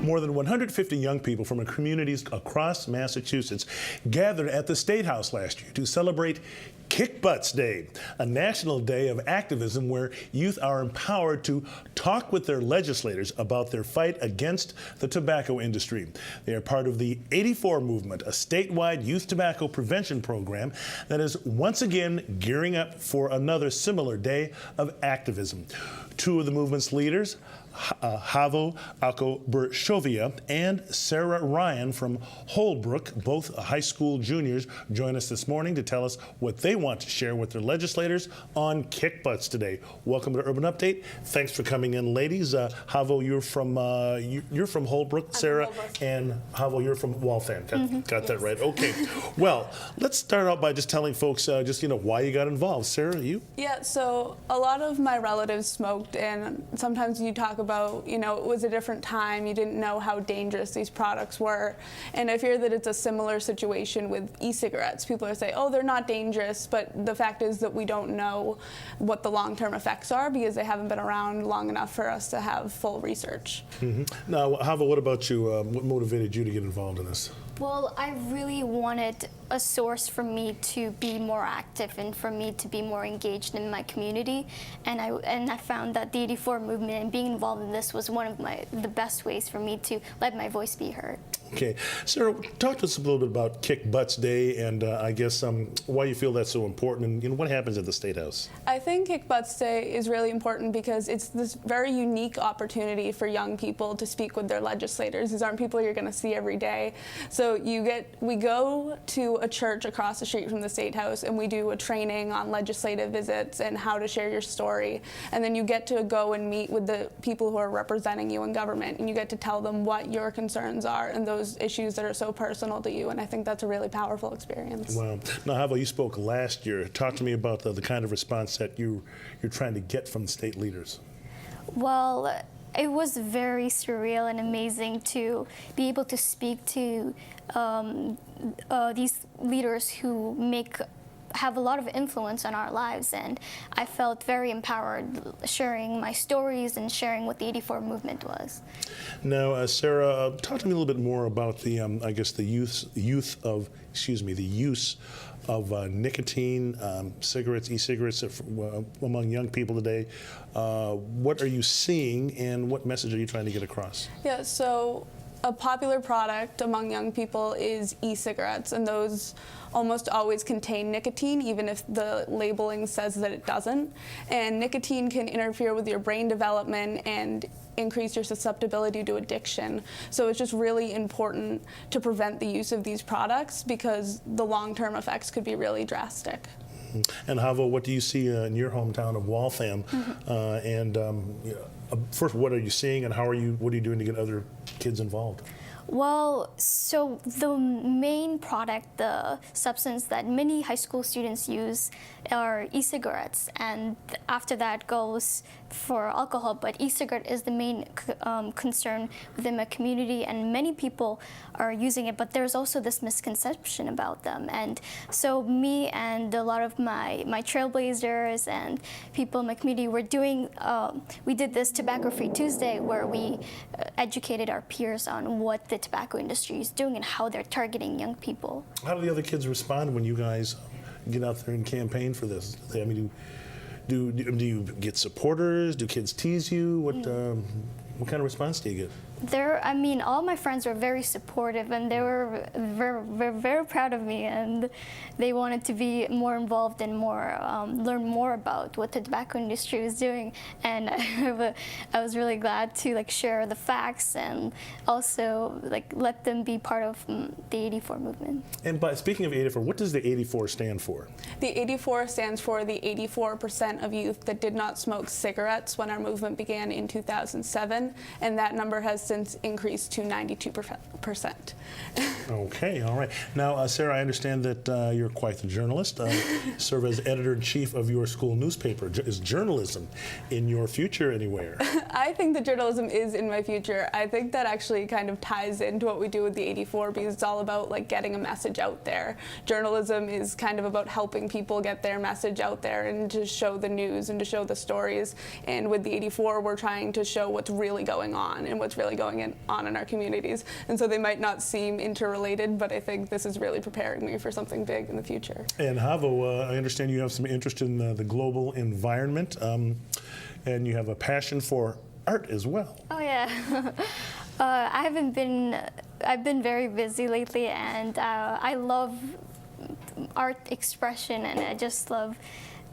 More than 150 young people from communities across Massachusetts gathered at the State House last year to celebrate Kick Butts Day, a national day of activism where youth are empowered to talk with their legislators about their fight against the tobacco industry. They are part of the 84 movement, a statewide youth tobacco prevention program that is once again gearing up for another similar day of activism. Two of the movement's leaders, Havo, Akobirshoeva, and Sarah Ryan from Holbrook, both high school juniors, join us this morning to tell us what they want to share with their legislators on Kick Butts today. Welcome to Urban Update. Thanks for coming in, ladies. Havo, you're from Holbrook, Sarah, and Havo, you're from Waltham. Got that right? Okay. Well, let's start out by just telling folks why you got involved. Sarah, you? Yeah. So a lot of my relatives smoked, and sometimes you talk about, it was a different time. You didn't know how dangerous these products were. And I fear that it's a similar situation with e-cigarettes. People are saying, oh, they're not dangerous, but the fact is that we don't know what the long-term effects are because they haven't been around long enough for us to have full research. Now, Hava, what about you? What motivated you to get involved in this? Well, I really wanted a source for me to be more active and for me to be more engaged in my community, and I found that the 84 movement and being involved in this was one of the best ways for me to let my voice be heard. Okay, Sarah, talk to us a little bit about Kick Butts Day and I guess why you feel that's so important and what happens at the State House. I think Kick Butts Day is really important because it's this very unique opportunity for young people to speak with their legislators. These aren't people you're going to see every day. So we go to a church across the street from the State House and we do a training on legislative visits and how to share your story. And then you get to go and meet with the people who are representing you in government and you get to tell them what your concerns are and those issues that are so personal to you, and I think that's a really powerful experience. Wow. Now, Havo, you spoke last year. Talk to me about the kind of response that you're trying to get from the state leaders. Well, it was very surreal and amazing to be able to speak to these leaders who have a lot of influence on our lives, and I felt very empowered sharing my stories and sharing what the 84 movement was. Now, Sarah, talk to me a little bit more about the use of nicotine, cigarettes, e-cigarettes among young people today. What are you seeing, and what message are you trying to get across? Yeah, so a popular product among young people is e-cigarettes, and those almost always contain nicotine, even if the labeling says that it doesn't. And nicotine can interfere with your brain development and increase your susceptibility to addiction. So it's just really important to prevent the use of these products because the long-term effects could be really drastic. And Havo, what do you see in your hometown of Waltham? First, what are you seeing, and what are you doing to get other kids involved? Well, so the main product, the substance that many high school students use are e-cigarettes, and after that goes for alcohol, but e-cigarette is the main concern within my community, and many people are using it, but there's also this misconception about them. And so me and a lot of my trailblazers and people in my community were doing, we did this Tobacco-Free Tuesday where we educated our peers on what the tobacco industry is doing and how they're targeting young people. How do the other kids respond when you guys get out there and campaign for this? I mean, do you get supporters? Do kids tease you? What kind of response do you get? All my friends were very supportive, and they were very proud of me, and they wanted to be more involved and learn more about what the tobacco industry was doing. And I was really glad to share the facts and also let them be part of the 84 movement. And speaking of 84, what does the 84 stand for? The 84 stands for the 84% of youth that did not smoke cigarettes when our movement began in 2007, and that number has since increased to 92%. Okay, all right. Now, Sarah, I understand that you're quite the journalist. Serve as editor-in-chief of your school newspaper. Is journalism in your future anywhere? I think that journalism is in my future. I think that actually kind of ties into what we do with the 84 because it's all about getting a message out there. Journalism is kind of about helping people get their message out there and to show the news and to show the stories. And with the 84, we're trying to show what's really going on and what's really going going on in our communities. And so they might not seem interrelated, but I think this is really preparing me for something big in the future. And Havo, I understand you have some interest in the global environment, and you have a passion for art as well. Oh yeah. I've been very busy lately, and I love art expression, and I just love,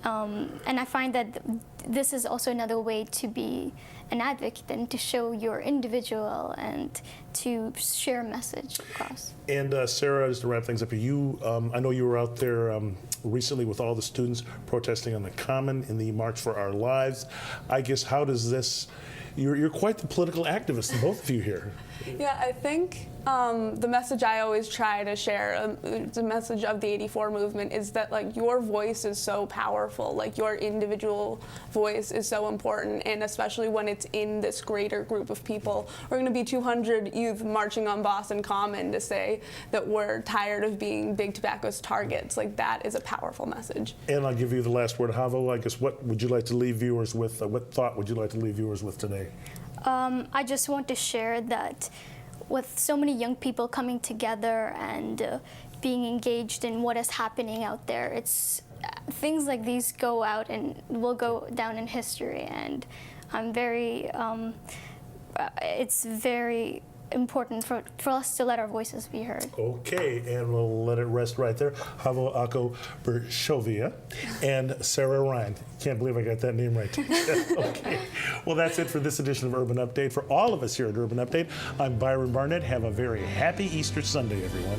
and I find that this is also another way to be an advocate and to show your individual and to share a message across. And Sarah, just to wrap things up, I know you were out there recently with all the students protesting on the Common in the March for Our Lives. I guess, how does this, you're quite the political activist, both of you here. Yeah, I think the message I always try to share, the message of the 84 movement, is that like your voice is so powerful, like your individual voice is so important, and especially when it's in this greater group of people. We're going to be 200 youth marching on Boston Common to say that we're tired of being big tobacco's targets. Like, that is a powerful message. And I'll give you the last word, Havo. I guess, what would you like to leave viewers with? What thought would you like to leave viewers with today? I just want to share that with so many young people coming together and being engaged in what is happening out there, it's things like these go out and will go down in history. And I'm very, it's very important for us to let our voices be heard. Okay, and we'll let it rest right there. Havo Akobirshoeva and Sarah Ryan. Can't believe I got that name right. Okay, well, that's it for this edition of Urban Update. For all of us here at Urban Update, I'm Byron Barnett. Have a very happy Easter Sunday, everyone.